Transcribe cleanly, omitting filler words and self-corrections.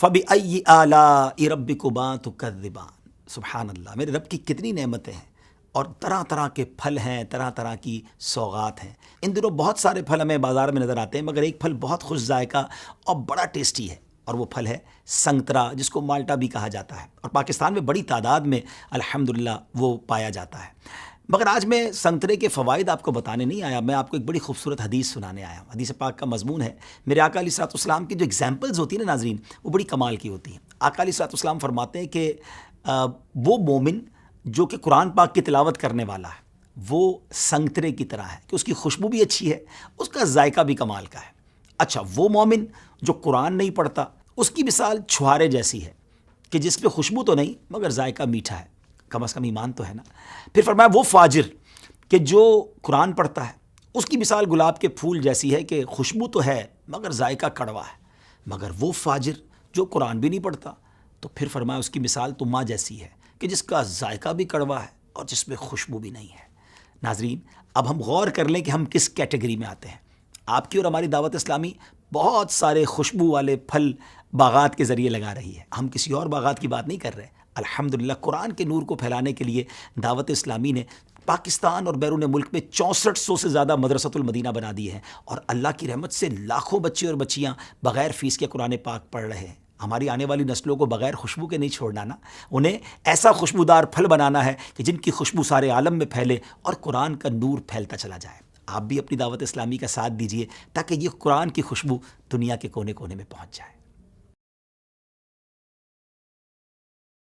فَبِأَيِّ آلَاءِ رَبِّكُمَا تُكَذِّبَانِ، سبحان اللہ، میرے رب کی کتنی نعمتیں ہیں اور طرح طرح کے پھل ہیں، طرح طرح کی سوغات ہیں۔ ان دنوں بہت سارے پھل ہمیں بازار میں نظر آتے ہیں، مگر ایک پھل بہت خوش ذائقہ اور بڑا ٹیسٹی ہے، اور وہ پھل ہے سنگترا، جس کو مالٹا بھی کہا جاتا ہے، اور پاکستان میں بڑی تعداد میں الحمدللہ وہ پایا جاتا ہے۔ مگر آج میں سنگترے کے فوائد آپ کو بتانے نہیں آیا، میں آپ کو ایک بڑی خوبصورت حدیث سنانے آیا ہوں۔ حدیث پاک کا مضمون ہے، میرے آقا علیہ الصلوۃ والسلام کی جو ایگزامپلز ہوتی ہیں نا ناظرین، وہ بڑی کمال کی ہوتی ہیں۔ آقا علیہ الصلوۃ والسلام فرماتے ہیں کہ وہ مومن جو کہ قرآن پاک کی تلاوت کرنے والا ہے، وہ سنگترے کی طرح ہے کہ اس کی خوشبو بھی اچھی ہے، اس کا ذائقہ بھی کمال کا ہے۔ اچھا، وہ مومن جو قرآن نہیں پڑھتا، اس کی مثال چھہارے جیسی ہے کہ جس پہ خوشبو تو نہیں مگر ذائقہ میٹھا ہے، کم از کم ایمان تو ہے نا۔ پھر فرمایا وہ فاجر کہ جو قرآن پڑھتا ہے، اس کی مثال گلاب کے پھول جیسی ہے کہ خوشبو تو ہے مگر ذائقہ کڑوا ہے۔ مگر وہ فاجر جو قرآن بھی نہیں پڑھتا، تو پھر فرمایا اس کی مثال تو ماں جیسی ہے کہ جس کا ذائقہ بھی کڑوا ہے اور جس میں خوشبو بھی نہیں ہے۔ ناظرین، اب ہم غور کر لیں کہ ہم کس کیٹیگری میں آتے ہیں۔ آپ کی اور ہماری دعوت اسلامی بہت سارے خوشبو والے پھل باغات کے ذریعے لگا رہی ہے، ہم کسی اور باغات کی بات نہیں کر رہے۔ الحمدللہ قرآن کے نور کو پھیلانے کے لیے دعوت اسلامی نے پاکستان اور بیرون ملک میں 6400 سے زیادہ مدرسۃ المدینہ بنا دی ہے، اور اللہ کی رحمت سے لاکھوں بچے اور بچیاں بغیر فیس کے قرآن پاک پڑھ رہے ہیں۔ ہماری آنے والی نسلوں کو بغیر خوشبو کے نہیں چھوڑنا نا، انہیں ایسا خوشبودار پھل بنانا ہے کہ جن کی خوشبو سارے عالم میں پھیلے اور قرآن کا نور پھیلتا چلا جائے۔ آپ بھی اپنی دعوت اسلامی کا ساتھ دیجیے تاکہ یہ قرآن کی خوشبو دنیا کے کونے کونے میں پہنچ جائے۔